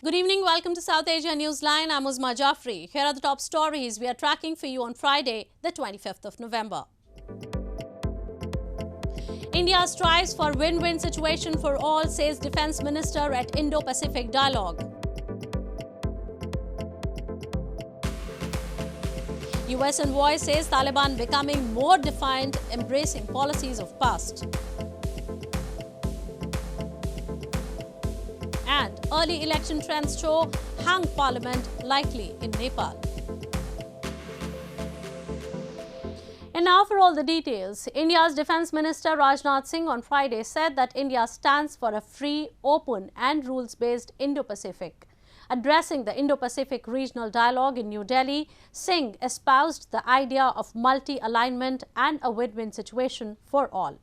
Good evening. Welcome to South Asia Newsline. I'm Uzma Jafri. Here are the top stories we are tracking for you on Friday, the 25th of November. India strives for win-win situation for all, says Defence Minister at Indo-Pacific Dialogue. US envoy says Taliban becoming more defiant, embracing policies of past. And early election trends show hung parliament likely in Nepal. And now for all the details. India's Defence Minister Rajnath Singh on Friday said that India stands for a free, open and rules-based Indo-Pacific. Addressing the Indo-Pacific Regional Dialogue in New Delhi, Singh espoused the idea of multi-alignment and a win-win situation for all.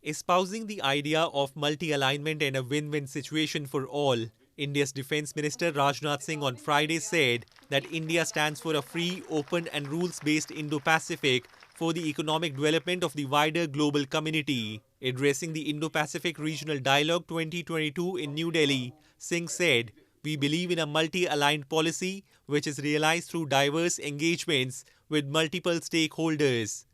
Espousing the idea of multi-alignment and a win-win situation for all, India's Defence Minister Rajnath Singh on Friday said that India stands for a free, open and rules-based Indo-Pacific for the economic development of the wider global community. Addressing the Indo-Pacific Regional Dialogue 2022 in New Delhi, Singh said, "We believe in a multi-aligned policy which is realized through diverse engagements with multiple stakeholders."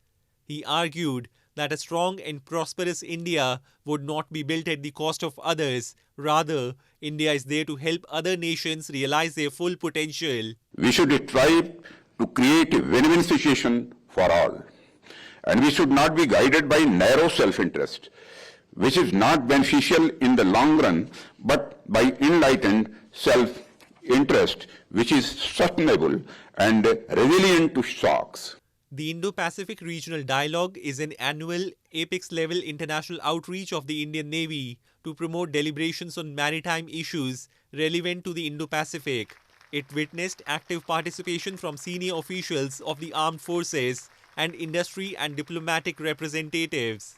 He argued that a strong and prosperous India would not be built at the cost of others. Rather, India is there to help other nations realize their full potential. We should strive to create a win-win situation for all. And we should not be guided by narrow self-interest, which is not beneficial in the long run, but by enlightened self-interest, which is sustainable and resilient to shocks. The Indo-Pacific Regional Dialogue is an annual apex-level international outreach of the Indian Navy to promote deliberations on maritime issues relevant to the Indo-Pacific. It witnessed active participation from senior officials of the armed forces and industry and diplomatic representatives.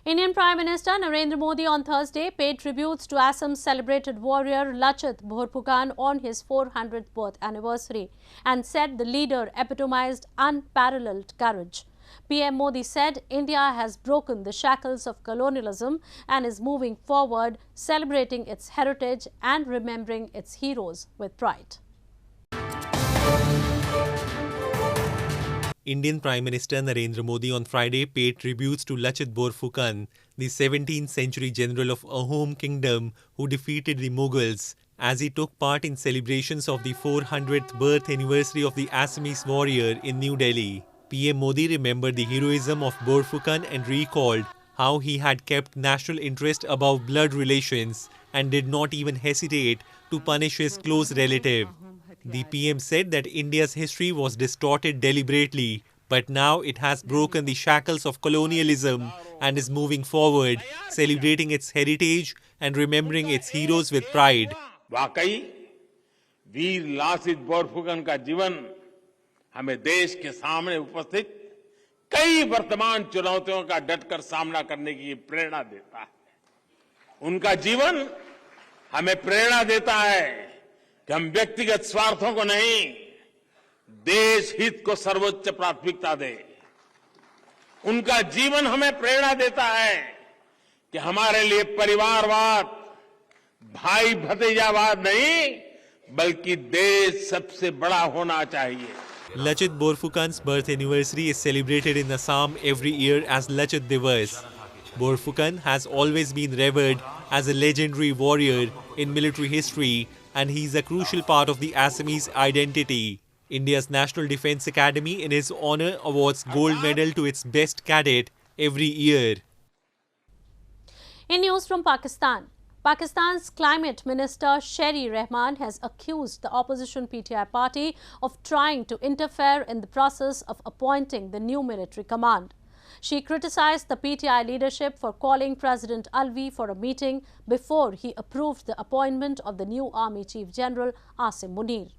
Indian Prime Minister Narendra Modi on Thursday paid tributes to Assam's celebrated warrior Lachit Borphukan on his 400th birth anniversary and said the leader epitomized unparalleled courage. PM Modi said India has broken the shackles of colonialism and is moving forward, celebrating its heritage and remembering its heroes with pride. Indian Prime Minister Narendra Modi on Friday paid tributes to Lachit Borphukan, the 17th century general of Ahom Kingdom who defeated the Mughals, as he took part in celebrations of the 400th birth anniversary of the Assamese warrior in New Delhi. PM Modi remembered the heroism of Borphukan and recalled how he had kept national interest above blood relations and did not even hesitate to punish his close relative. The PM said that India's history was distorted deliberately, but now it has broken the shackles of colonialism and is moving forward, celebrating its heritage and remembering its heroes with pride. वाकई वीर लासित बोरफुकन का जीवन हमें देश के सामने उपस्थित कई वर्तमान चुनौतियों का डटकर सामना करने की प्रेरणा देता है। उनका जीवन हमें प्रेरणा देता है कि हम व्यक्तिगत स्वार्थों को नहीं, देश हित को सर्वोच्च प्राथमिकता दें। उनका जीवन हमें प्रेरणा देता है कि हमारे लिए परिवारवाद, भाई भतीजावाद नहीं, बल्कि देश सबसे बड़ा होना चाहिए। Lachit Borphukan's birth anniversary is celebrated in Assam every year as Lachit Divas. Borphukan has always been revered as a legendary warrior in military history, and he is a crucial part of the Assamese identity. India's National Defence Academy in his honour awards gold medal to its best cadet every year. In news from Pakistan, Pakistan's Climate Minister Sherry Rehman has accused the opposition PTI party of trying to interfere in the process of appointing the new military command. She criticized the PTI leadership for calling President Alvi for a meeting before he approved the appointment of the new Army Chief General Asim Munir.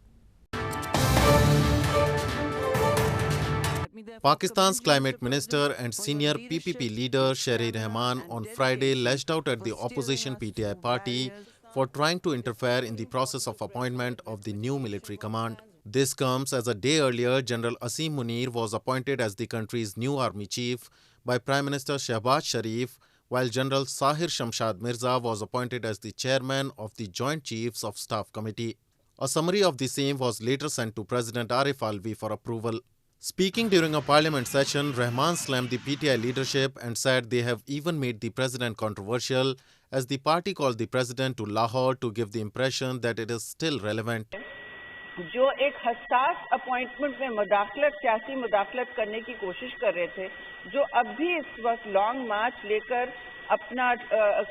Pakistan's Climate Minister and senior PPP leader Sherry Rehman on Friday lashed out at the opposition PTI party for trying to interfere in the process of appointment of the new military command. This comes as a day earlier, General Asim Munir was appointed as the country's new army chief by Prime Minister Shehbaz Sharif, while General Sahir Shamshad Mirza was appointed as the chairman of the Joint Chiefs of Staff Committee. A summary of the same was later sent to President Arif Alvi for approval. Speaking during a parliament session, Rahman slammed the PTI leadership and said they have even made the president controversial, as the party called the president to Lahore to give the impression that it is still relevant. जो एक हसास appointment में मुदाखलत सियासी मुदाखलत करने की कोशिश कर रहे थे, जो अब भी इस वक्त लॉन्ग मार्च लेकर अपना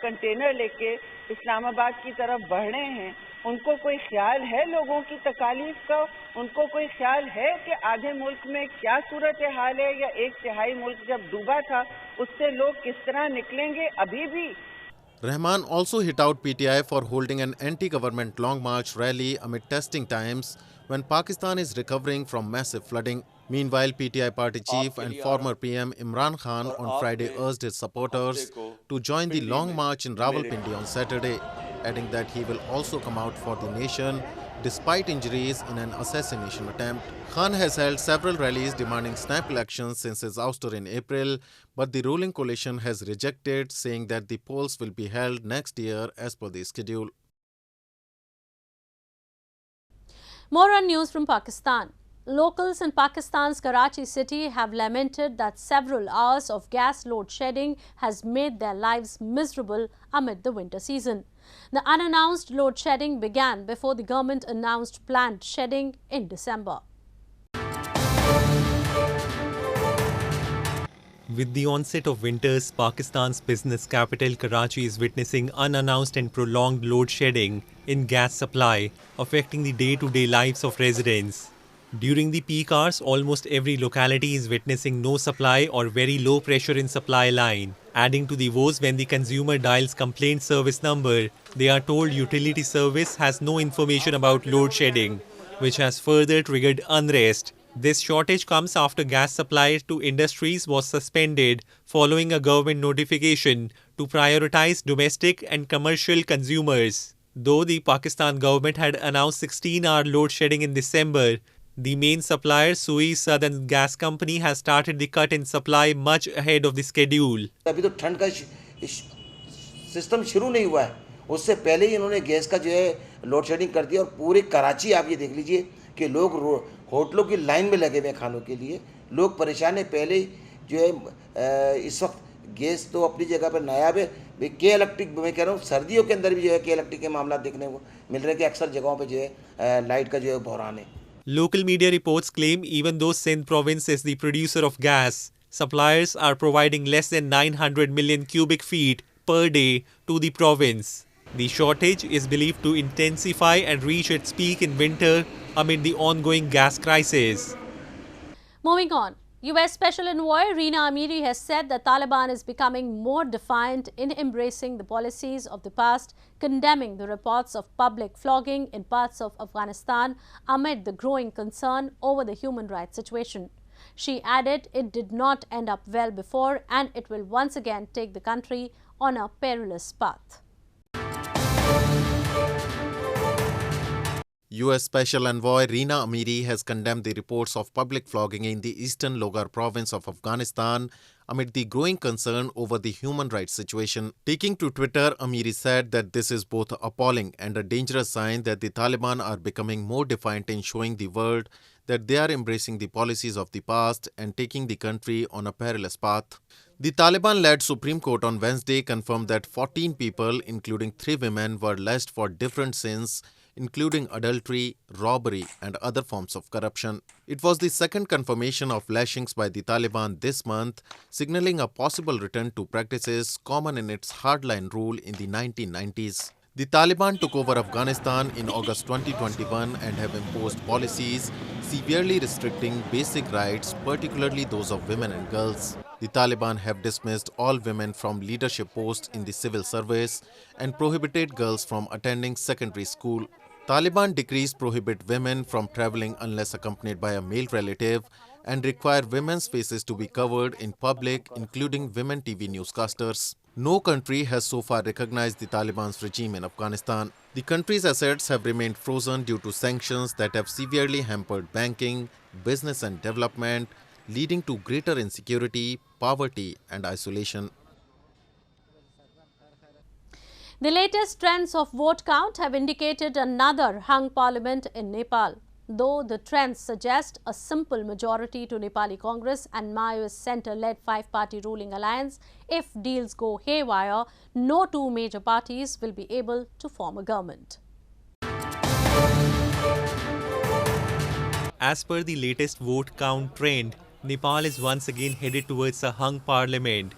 कंटेनर लेके इस्लामाबाद की तरफ बढ़ रहे हैं, उनको कोई ख्याल है लोगों की तकालीफ का? उनको कोई ख्याल है कि आधे मुल्क में क्या सूरत हाल है, या एक तिहाई मुल्क जब डूबा था उससे लोग किस तरह निकलेंगे? अभी भी Rahman also hit out PTI for holding an anti-government long march rally amid testing times when Pakistan is recovering from massive flooding. Meanwhile, PTI party chief and former PM Imran Khan on Friday urged his supporters to join the long march in Rawalpindi on Saturday, adding that he will also come out for the nation despite injuries in an assassination attempt. Khan has held several rallies demanding snap elections since his ouster in April, but the ruling coalition has rejected, saying that the polls will be held next year as per the schedule. More on news from Pakistan. Locals in Pakistan's Karachi city have lamented that several hours of gas load shedding has made their lives miserable amid the winter season. The unannounced load shedding began before the government announced planned shedding in December. With the onset of winters, Pakistan's business capital Karachi is witnessing unannounced and prolonged load shedding in gas supply, affecting the day-to-day lives of residents. During the peak hours, almost every locality is witnessing no supply or very low pressure in supply line. Adding to the woes, when the consumer dials complaint service number, they are told utility service has no information about load shedding, which has further triggered unrest. This shortage comes after gas supply to industries was suspended following a government notification to prioritize domestic and commercial consumers. Though the Pakistan government had announced 16-hour load shedding in December, the main supplier, Sui Southern Gas Company, has started the cut in supply much ahead of the schedule. अभी तो ठंड का system शुरू नहीं हुआ है, उससे पहले ही इन्होंने गैस का जो है लोड शेडिंग कर दिया और पूरे कराची आप ये देख लीजिए कि लोग होटलों की लाइन में लगे हुए खानों के लिए, लोग परेशान हैं। पहले ही जो है इस वक्त गैस तो अपनी जगह पर नायाब है, के इलेक्ट्रिक मैं कह रहा हूँ सर्दियों के अंदर भी जो है के इलेक्ट्रिक के मामला देखने को मिल रहे हैं कि अक्सर जगहों पर जो है लाइट का जो है बहरान है। Local media reports claim even though Sindh province is the producer of gas, suppliers are providing less than 900 million cubic feet per day to the province. The shortage is believed to intensify and reach its peak in winter amid the ongoing gas crisis. Moving on, US Special Envoy Rina Amiri has said that Taliban is becoming more defiant in embracing the policies of the past, condemning the reports of public flogging in parts of Afghanistan amid the growing concern over the human rights situation. She added it did not end up well before and it will once again take the country on a perilous path. US Special Envoy Rina Amiri has condemned the reports of public flogging in the eastern Logar province of Afghanistan amid the growing concern over the human rights situation. Taking to Twitter, Amiri said that this is both appalling and a dangerous sign that the Taliban are becoming more defiant in showing the world that they are embracing the policies of the past and taking the country on a perilous path. The Taliban-led Supreme Court on Wednesday confirmed that 14 people, including 3 women, were lashed for different sins, including adultery, robbery, and other forms of corruption. It was the second confirmation of lashings by the Taliban this month, signaling a possible return to practices common in its hardline rule in the 1990s. The Taliban took over Afghanistan in August 2021 and have imposed policies severely restricting basic rights, particularly those of women and girls. The Taliban have dismissed all women from leadership posts in the civil service and prohibited girls from attending secondary school. Taliban decrees prohibit women from traveling unless accompanied by a male relative and require women's faces to be covered in public, including women TV newscasters. No country has so far recognized the Taliban's regime in Afghanistan. The country's assets have remained frozen due to sanctions that have severely hampered banking, business and development, leading to greater insecurity, poverty and isolation. The latest trends of vote count have indicated another hung parliament in Nepal. Though the trends suggest a simple majority to Nepali Congress and Maoist centre-led five-party ruling alliance, if deals go haywire, no two major parties will be able to form a government. As per the latest vote count trend, Nepal is once again headed towards a hung parliament.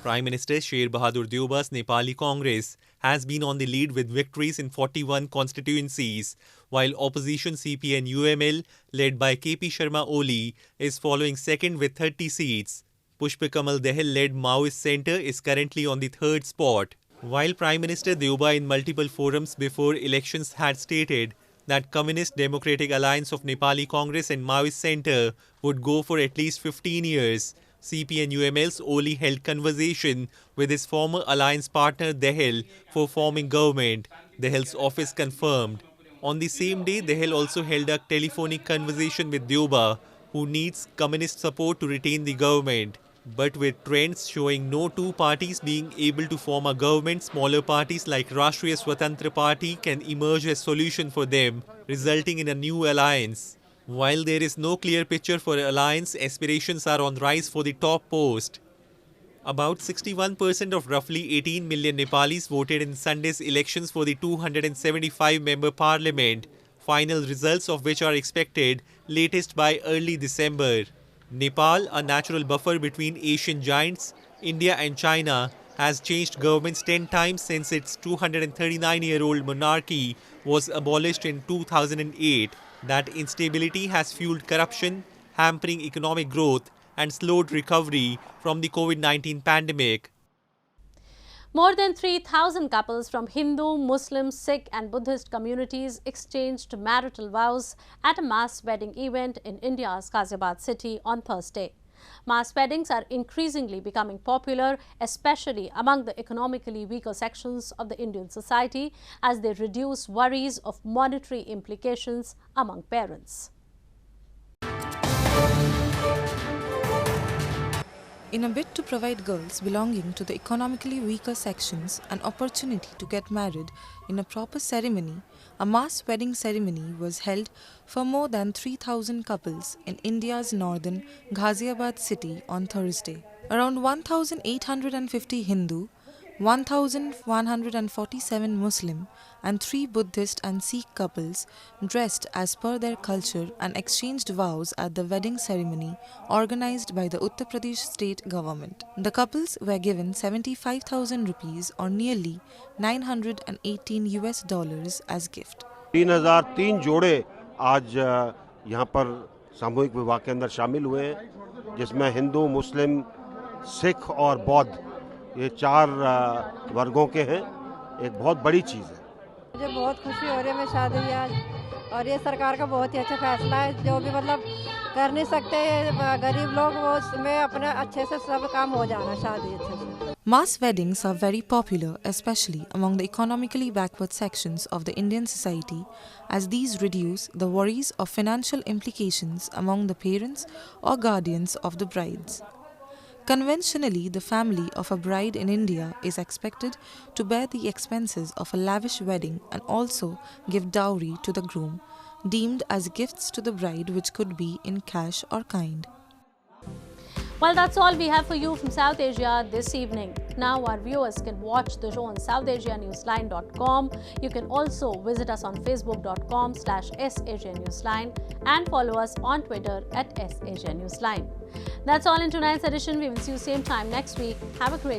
Prime Minister Sher Bahadur Deuba's Nepali Congress has been on the lead with victories in 41 constituencies, while opposition CP and UML, led by KP Sharma Oli, is following second with 30 seats. Pushpa Kamal Dahal-led Maoist Centre is currently on the third spot. While Prime Minister Deuba in multiple forums before elections had stated that Communist Democratic Alliance of Nepali Congress and Maoist Centre would go for at least 15 years, CP and UML's Oli held conversation with his former alliance partner Dahal for forming government, Dahal's office confirmed. On the same day, Dahal also held a telephonic conversation with Deuba, who needs communist support to retain the government. But with trends showing no two parties being able to form a government, smaller parties like Rashtriya Swatantra Party can emerge as solution for them, resulting in a new alliance. While there is no clear picture for alliance, aspirations are on rise for the top post. About 61% of roughly 18 million Nepalis voted in Sunday's elections for the 275-member parliament, final results of which are expected latest by early December. Nepal, a natural buffer between Asian giants, India and China, has changed governments 10 times since its 239-year-old monarchy was abolished in 2008. That instability has fueled corruption, hampering economic growth and slowed recovery from the COVID-19 pandemic. More than 3,000 couples from Hindu, Muslim, Sikh and Buddhist communities exchanged marital vows at a mass wedding event in India's Ghaziabad city on Thursday. Mass weddings are increasingly becoming popular, especially among the economically weaker sections of the Indian society, as they reduce worries of monetary implications among parents. In a bid to provide girls belonging to the economically weaker sections an opportunity to get married in a proper ceremony, a mass wedding ceremony was held for more than 3,000 couples in India's northern Ghaziabad city on Thursday. Around 1,850 Hindu, 1,147 Muslim and 3 Buddhist and Sikh couples dressed as per their culture and exchanged vows at the wedding ceremony organized by the Uttar Pradesh state government. The couples were given 75,000 rupees or nearly $918 as gift. 3,003 जोड़े आज यहाँ पर सामूहिक विवाह के अंदर शामिल हुए हैं, जिसमें हिंदू, मुस्लिम, सिख और बौद्ध ये 4 वर्गों के हैं. एक बहुत बड़ी चीज़ है. मुझे बहुत खुशी हो रही है मैं शादी आज, और ये सरकार का बहुत ही अच्छा फैसला है. जो भी मतलब कर नहीं सकते गरीब लोग, वो उसमें अपने अच्छे से सब काम हो जाना शादी अच्छे से. Mass weddings are very popular, especially among the economically backward sections of the Indian society, as these reduce the worries of financial implications among the parents or guardians of the brides. Conventionally, the family of a bride in India is expected to bear the expenses of a lavish wedding and also give dowry to the groom, deemed as gifts to the bride which could be in cash or kind. Well, that's all we have for you from South Asia this evening. Now our viewers can watch the show on SouthAsiaNewsline.com. You can also visit us on Facebook.com/SAsiaNewsline and follow us on Twitter @SAsiaNewsline. That's all in tonight's edition. We will see you same time next week. Have a great